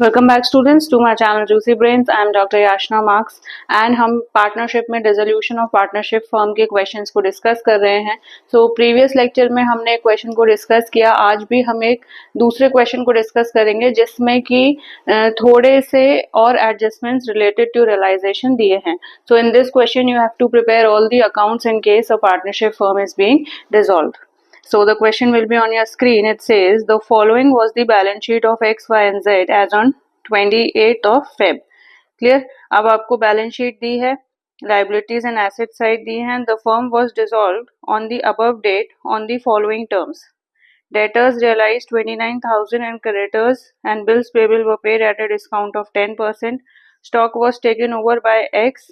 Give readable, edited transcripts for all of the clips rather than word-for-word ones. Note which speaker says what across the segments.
Speaker 1: Welcome back students to my channel juicy brains. I am doctor Yashna Marks and हम partnership में dissolution of partnership firm के questions को discuss कर रहे हैं। सो प्रीवियस लेक्चर में हमने एक क्वेश्चन को डिस्कस किया, आज भी हम एक दूसरे क्वेश्चन को डिस्कस करेंगे जिसमें कि थोड़े से और एडजस्टमेंट्स रिलेटेड टू रियलाइजेशन दिए हैं। So in this question you have to prepare all the accounts in case a partnership firm is being dissolved. So the question will be on your screen. It says the following was the balance sheet of X, Y and Z as on 28th of Feb. Clear? अब आपको balance sheet दी है, liabilities and asset side दी है. The firm was dissolved on the above date on the following terms. Debtors realized 29,000 and creditors and bills payable were paid at a discount of 10%. Stock was taken over by X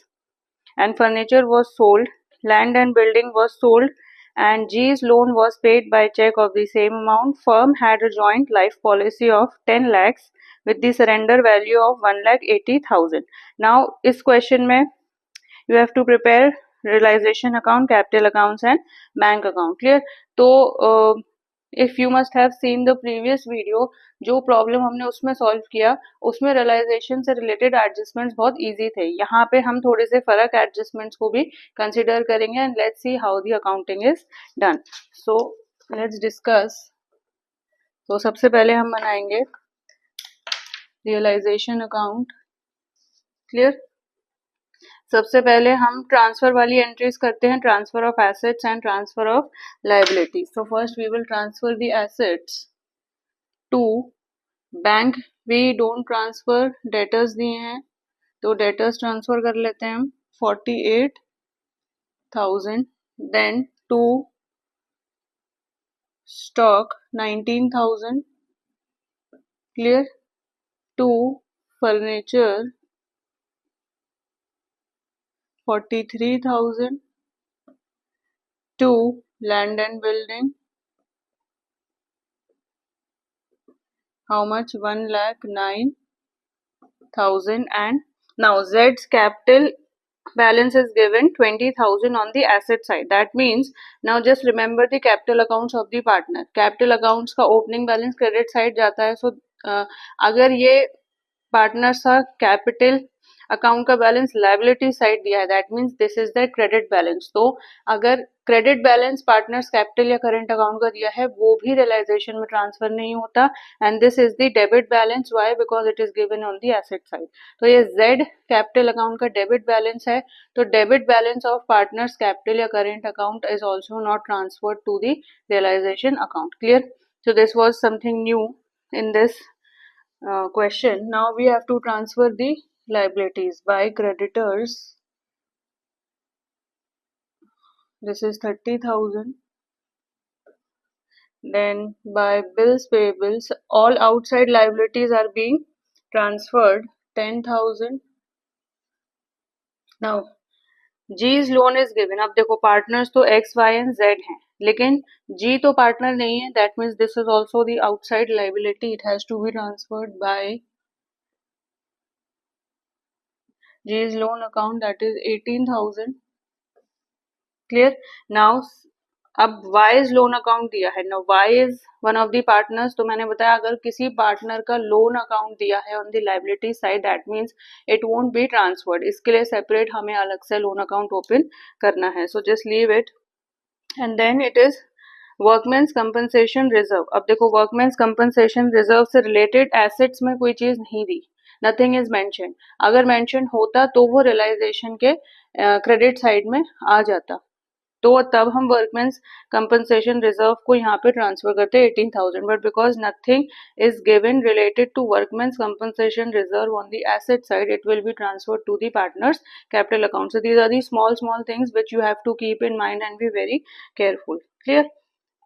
Speaker 1: and furniture was sold. Land and building was sold and G's loan was paid by check of the same amount. Firm had a joint life policy of 10 lakhs with the surrender value of 1,80,000. Now इस question में you have to prepare realization account, capital accounts and bank account. Clear? तो if you must have seen the previous video, जो problem हमने उसमें solve किया उसमें realisation से related adjustments बहुत इजी थे. यहाँ पे हम थोड़े से फर्क एडजस्टमेंट्स को भी कंसिडर करेंगे and let's see how the accounting is done. So let's discuss. तो सबसे पहले हम बनाएंगे रियलाइजेशन अकाउंट. क्लियर? सबसे पहले हम ट्रांसफर वाली एंट्रीज करते हैं, transfer of assets and transfer of liabilities. So first we will transfer the assets to bank. We don't transfer. Debtors दिए हैं तो डेटर्स ट्रांसफर कर लेते हैं हम 48,000. Then to stock 19,000. Clear? To furniture 43,000. To land and building how much 1,09,000. and now Z's capital balance is given 20,000 on the asset side. That means now just remember the capital accounts of the partner. capital accounts का opening balance credit side जाता है. so अगर ये partners का capital account का balance liability side दिया है, that means this is the credit balance. तो अगर क्रेडिट बैलेंस पार्टनर्स कैपिटल या करंट अकाउंट का दिया है वो भी रियलाइजेशन में ट्रांसफर नहीं होता. And this is the debit balance. Why? Because it is given on the asset side. तो ये जेड कैपिटल अकाउंट का डेबिट बैलेंस है. तो debit balance of partners capital या current account is also not transferred to the realisation account. Clear? So this was something new in this question. Now we have to transfer the liabilities by creditors. This is 30,000. Then by bills payables, all outside liabilities are being transferred 10,000. Now G's loan is given. अब देखो partners तो X, Y and Z हैं, लेकिन G तो partner नहीं है. That means this is also the outside liability. It has to be transferred by G's loan account, that is 18,000. Clear? Now अब Y's loan account दिया है. Now Y is one of the partners. तो मैंने बताया अगर किसी partner का loan account दिया है on the liability side, that means it won't be transferred. इसके लिए सेपरेट हमें अलग से लोन अकाउंट ओपन करना है. So just leave it. And then it is workman's compensation reserve. अब देखो वर्कमैन्स कंपनसेशन रिजर्व से रिलेटेड एसेट्स में कोई चीज नहीं दी. Nothing is mention. अगर मेंशन होता तो वो रियलाइजेशन के क्रेडिट साइड में आ जाता. तो तब हम वर्कमैन्स कंपनसेशन रिजर्व को यहाँ पे ट्रांसफर करते 18,000. But because nothing is given related to workman's compensation reserve on the asset side, it will be transferred to the partners capital account. So these are the small things which you have to keep in mind and be very careful. Clear?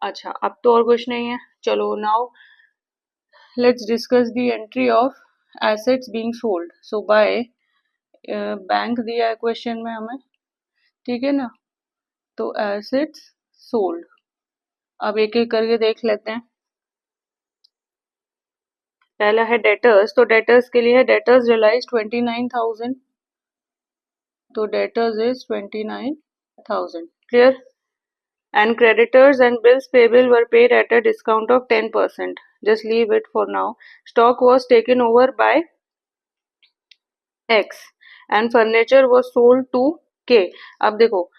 Speaker 1: अच्छा, अब तो और कुछ नहीं है. चलो now let's discuss the entry of assets being sold. So by bank दिया है क्वेश्चन में हमें, ठीक है ना. तो एसेट्स सोल्ड. अब एक एक करके देख लेते हैं. पहला है डेटर्स. तो डेटर्स के लिए डेटर्स रियलाइज 29,000. तो debtors is 29,000. Clear? And creditors and bills payable were paid at a discount of 10%. just leave it for now. Stock was taken over by X and furniture was sold to K. अब देखो,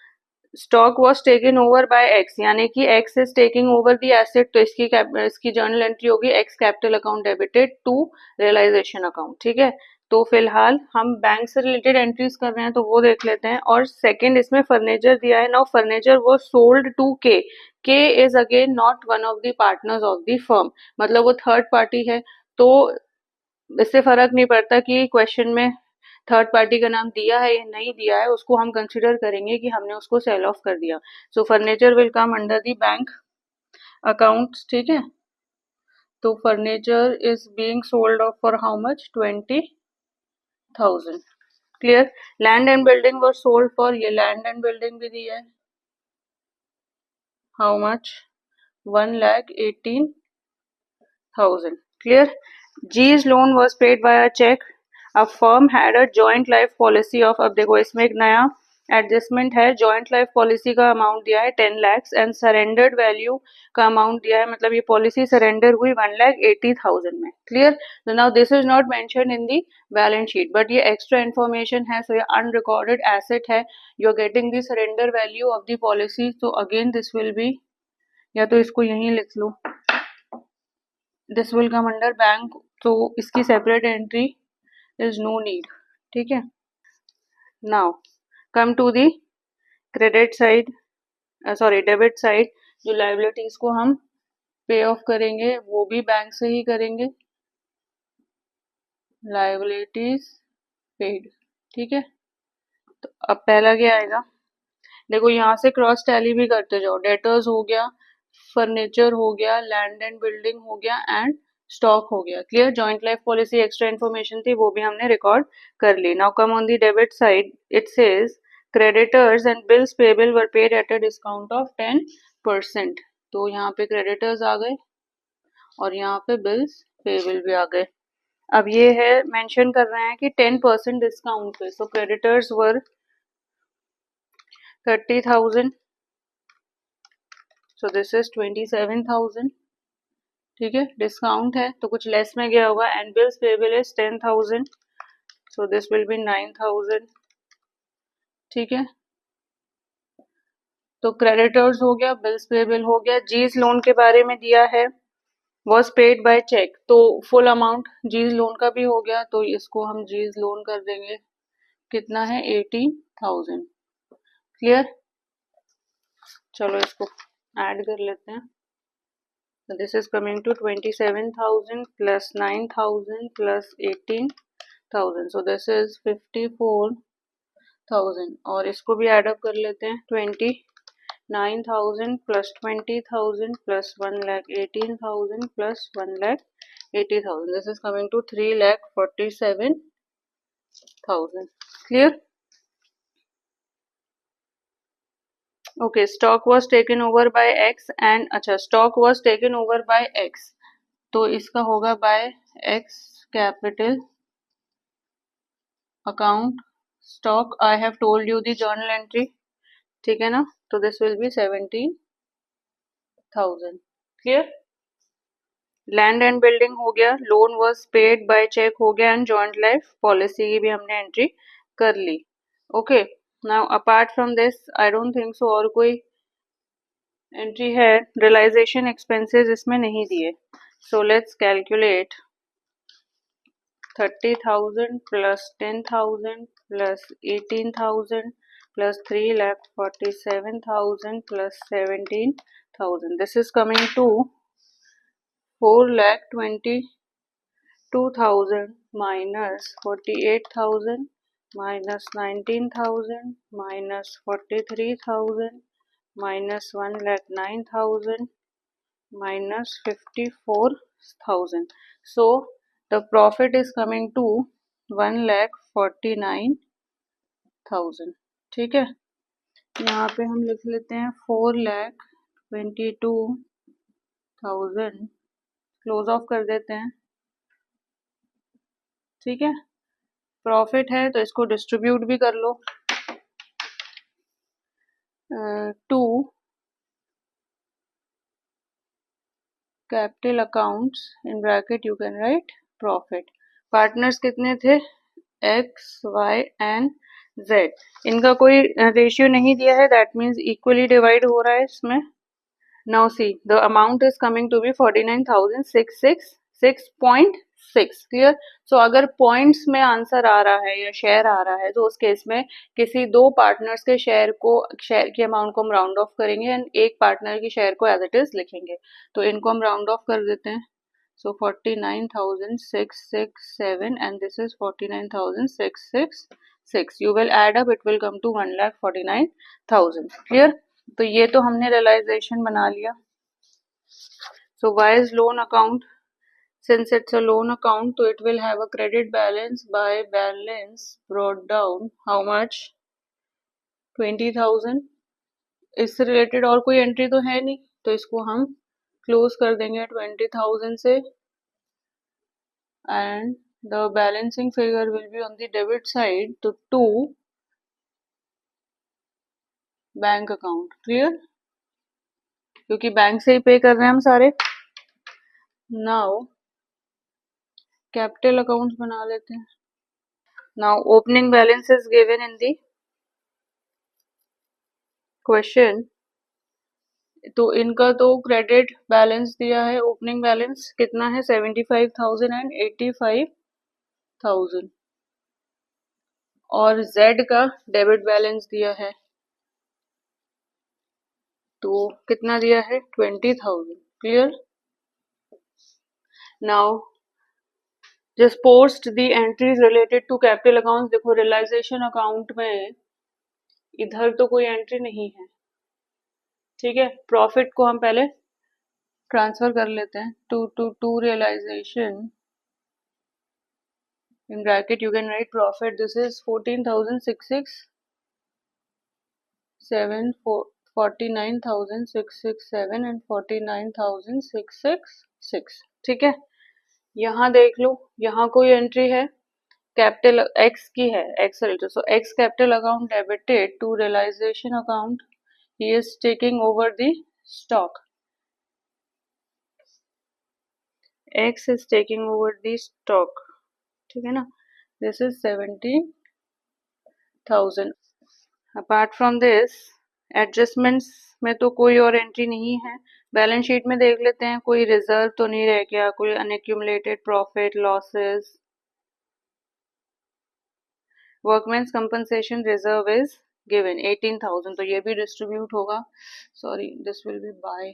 Speaker 1: stock was taken over by X, यानी कि X is taking over the asset, तो इसकी journal entry होगी X capital account debited to realisation account, ठीक है। तो फिलहाल हम बैंक से रिलेटेड एंट्रीज कर रहे हैं तो वो देख लेते हैं। और सेकंड इसमें फर्नीचर दिया है, नाउ फर्नीचर वो सोल्ड टू के, के is again not one of the partners of the firm, मतलब वो थर्ड पार्टी है। तो इससे फर्क नहीं पड़ता कि क्वेश्चन में थर्ड पार्टी का नाम दिया है या नहीं दिया है, उसको हम कंसिडर करेंगे कि हमने उसको सेल ऑफ कर दिया। So furniture will come under the bank accounts, ठीक है। तो furniture is being sold off for how much, 20,000, clear. Land and building were sold for, ये लैंड एंड बिल्डिंग भी दिया है, how much, 1,18,000, clear. G's loan was paid by a check. A firm had a joint life policy of, अब देखो इसमें एक नया adjustment है, जॉइंट लाइफ पॉलिसी का अमाउंट दिया है 10 lakhs एंड सरेंडर्ड वैल्यू का अमाउंट दिया है, मतलब ये पॉलिसी सरेंडर हुई 1,80,000 में, क्लियर। तो now this is not mention in the balance sheet, but ये एक्स्ट्रा इन्फॉर्मेशन है, सो ये अनरिकॉर्डेड एसेट है, you are getting the surrender value of the policy, तो अगेन दिस विल बी, या तो इसको यहीं लिख लो, this will come under bank, तो इसकी separate entry is no need, ठीक है। Now come to the credit side, sorry debit side, जो लाइबिलिटीज को हम पे ऑफ करेंगे वो भी बैंक से ही करेंगे, लाइबिलिटीज पेड, ठीक है। तो अब पहला क्या आएगा, देखो यहाँ से क्रॉस टैली भी करते जाओ, डेटर्स हो गया, फर्नीचर हो गया, लैंड एंड बिल्डिंग हो गया एंड स्टॉक हो गया, clear. Joint life policy extra information थी वो भी हमने रिकॉर्ड कर ली। Now come on the debit side, it says creditors and bills payable were paid at a discount of 10%, तो यहाँ पे क्रेडिटर्स आ गए और यहाँ पे बिल्स पेबल भी आ गए। अब ये है मेंशन कर रहे हैं कि 10% डिस्काउंट पे, so creditors were 30,000, so this is 27,000, ठीक है। डिस्काउंट है तो कुछ लेस में गया होगा and bills payable is 10,000, so this will B 9,000, ठीक है। तो क्रेडिटर्स हो गया, बिल्स पेबल हो गया। जीज लोन के बारे में दिया है, वॉज पेड बाय चेक, तो फुल अमाउंट जीज लोन का भी हो गया, तो इसको हम जीज लोन कर देंगे, कितना है 18,000, क्लियर। चलो इसको ऐड कर लेते हैं, so this is coming to 27,000 plus 9,000 plus 18,000, so this is 54,000, और इसको भी ऐड अप कर लेते हैं, 29,000 plus 20,000 plus 1,18,000 plus 1,80,000, this is coming to 3,47,000, clear. Okay, stock was taken over by X and अच्छा stock was taken over by X, तो इसका होगा by X capital account stock, I have told you the journal entry, ठीक है ना। तो this will be 17,000, clear. Land and building हो गया, loan was paid by check हो गया एंड जॉइंट लाइफ पॉलिसी की भी हमने एंट्री कर ली, okay. Now apart from this I don't think so और कोई एंट्री है, रियलाइजेशन एक्सपेंसेस इसमें नहीं दिए, so let's calculate 30,000 plus 10,000 plus 18,000 plus 3,47,000 plus 17,000, this is coming to 4,22,000 minus 48,000 minus 19,000 minus 43,000 minus 1,09,000 minus 54,000, so the profit is coming to 1,49,000, ठीक है। यहाँ पे हम लिख लेते हैं 4,22,000, क्लोज ऑफ कर देते हैं, ठीक है। प्रॉफिट है तो इसको डिस्ट्रीब्यूट भी कर लो, 2 capital accounts in bracket you can write profit. Partners कितने थे? X, Y and Z. इनका कोई रेशियो नहीं दिया है, दैट मीन्स इक्वली डिवाइड हो रहा है इसमें। Now see the amount is coming to be 49,666.6। Clear? So अगर पॉइंट्स में आंसर आ रहा है या शेयर आ रहा है तो उस केस में किसी दो पार्टनर्स के शेयर की अमाउंट को हम राउंड ऑफ करेंगे एंड एक पार्टनर की शेयर को एज इट इज लिखेंगे। तो इनको हम राउंड ऑफ कर देते हैं। So 49,667 and this is 49,666. You will add up, it will come to 1,49,000. Clear? तो ये तो हमने realization बना लिया. So why is loan account? Since it's a loan account, so it will have a credit balance by balance brought down. How much? 20,000. इससे related और कोई entry तो है नहीं, तो इसको हम close कर देंगे 20,000 से. And the balancing figure will be on the debit side to bank account. Clear? क्योंकि बैंक से ही पे कर रहे हैं हम सारे। नाउ कैपिटल अकाउंट्स बना लेते हैं। Now opening balance is given in the question. तो इनका तो क्रेडिट बैलेंस दिया है, ओपनिंग बैलेंस कितना है? 75,000 एंड 85,000। और जेड का डेबिट बैलेंस दिया है, तो कितना दिया है? 20,000। Clear? Now just post the entries related to capital accounts. देखो रियलाइजेशन अकाउंट में इधर तो कोई एंट्री नहीं है, ठीक है। प्रॉफिट को हम पहले ट्रांसफर कर लेते हैं to realisation. in bracket you can write profit. This is 14,667, 49,667 and 49,666। ठीक है। यहाँ देख लो, यहाँ कोई एंट्री है? कैपिटल एक्स की है, X related. So X capital account debited to realisation account, he is taking over the stock. X is taking over the stock, ठीक है ना। This is 70,000। Apart from this adjustments में तो कोई और एंट्री नहीं है। बैलेंस शीट में देख लेते हैं, कोई रिजर्व तो नहीं रह गया, कोई unaccumulated profit losses. Workmen's compensation reserve is given 18,000, तो ये भी डिस्ट्रीब्यूट होगा। Sorry, this will be by,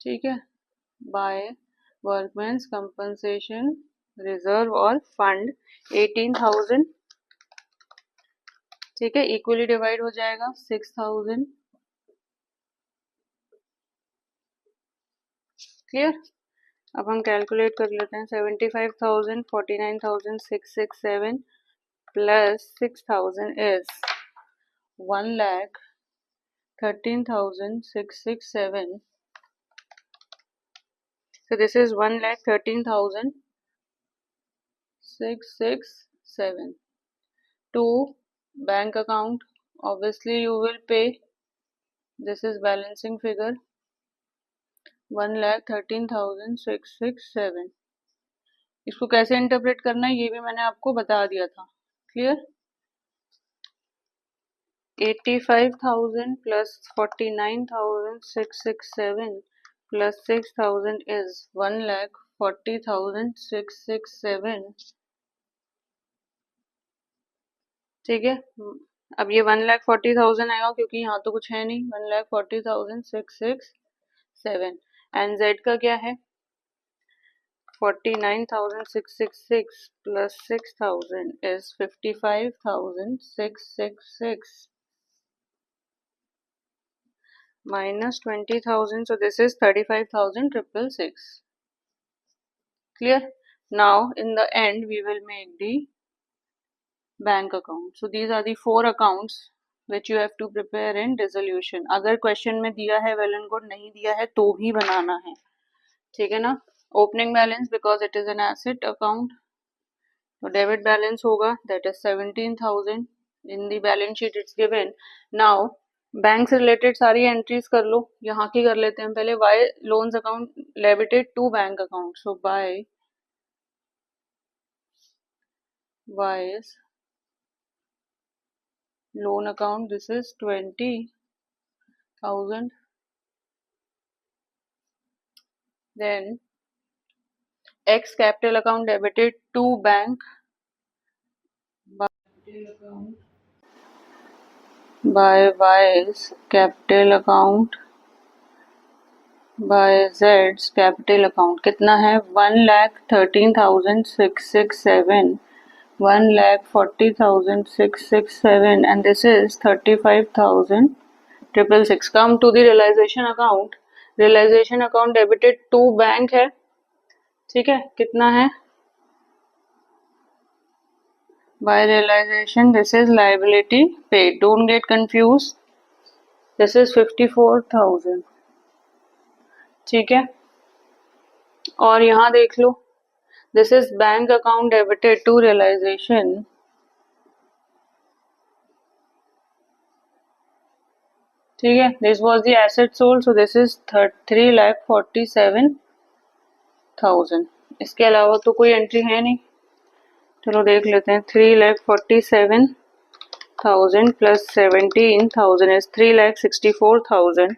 Speaker 1: ठीक है, बाय वर्कमैन्स कंपनसेशन रिजर्व और फंड 18,000, ठीक है। इक्वली डिवाइड हो जाएगा 6,000। क्लियर? अब हम कैलकुलेट कर लेते हैं। 75,000, 49,667 plus 6,000 is 1,13,667. So this is 1,13,667 to bank account. Obviously you will pay. This is balancing figure 1,13,667. इसको कैसे इंटरप्रेट करना है ये भी मैंने आपको बता दिया था। क्लियर? 85,000 plus 49,667 plus 6,000 is 1,40,667, ठीक है। अब ये 1,40,000 आएगा क्योंकि यहाँ तो कुछ है नहीं। 1,40,667 एंड जेड का क्या है? 49,666 plus 6,000 is 55,666 minus 20,000, so this is 35,666. Clear? Now in the end we will make the bank account. So these are the 4 accounts which you have to prepare in dissolution. अगर question में दिया है well and good, नहीं दिया है तो भी बनाना है, ठीक है ना। Opening balance because it is an asset account, तो डेबिट बैलेंस होगा, that is 17,000 in the balance sheet it's given. Now bank से रिलेटेड सारी एंट्रीज कर लो, यहाँ की कर लेते हैं पहले। Y loans account debited to bank account, so by Y's loan account, this is 20,000. Then X capital account debited to bank by Y's capital account by Z's capital account कितना है 1,13,667, 1,40,667 and this is 35,666. Come to the realization account. realization account debited to bank है, ठीक है, कितना है by realization, this is liability paid, don't get confused, this is 54,000, ठीक है। और यहाँ देख लो, this is bank account debited to realization, ठीक है, this was the asset sold, so this is 3,47,000। इसके अलावा तो कोई एंट्री है नहीं, चलो देख लेते हैं। 3,47,000 प्लस 17,000 इज 3,64,000।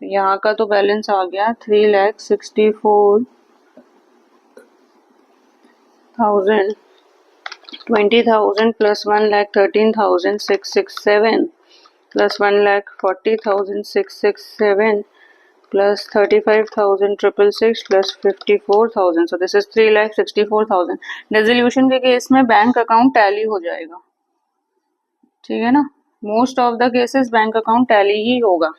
Speaker 1: यहाँ का तो बैलेंस आ गया 3,64,000, 20,000 plus 1,13,667 plus 1,40,667 plus 35,666 plus 54,000, so this is 3,64,000। Resolution के केस में बैंक अकाउंट टैली हो जाएगा, ठीक है ना, most of the cases bank account tally ही होगा।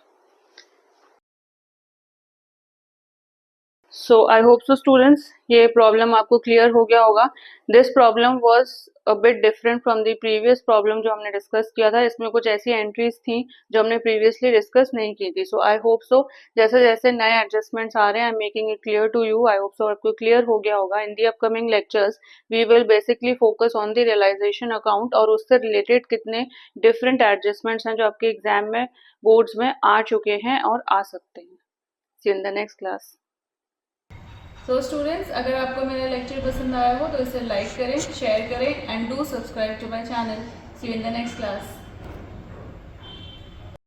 Speaker 1: So I hope so students ये प्रॉब्लम आपको क्लियर हो गया होगा। This problem was a bit different from the previous problem जो हमने डिस्कस किया था। इसमें कुछ ऐसी एंट्रीज थी जो हमने प्रीवियसली डिस्कस नहीं की थी। सो आई होप सो जैसे जैसे नए एडजस्टमेंट्स आ रहे हैं I am making it clear to you. I hope so आपको क्लियर हो गया होगा। In the upcoming lectures we will basically focus on the realisation account और उससे रिलेटेड कितने डिफरेंट एडजस्टमेंट्स हैं जो आपके एग्जाम में बोर्ड्स में आ चुके हैं और आ सकते हैं। सी इन द नेक्स्ट क्लास।
Speaker 2: तो स्टूडेंट्स अगर आपको मेरा लेक्चर पसंद आया हो तो इसे लाइक करें, शेयर करें and do subscribe to my channel. See you in the next class.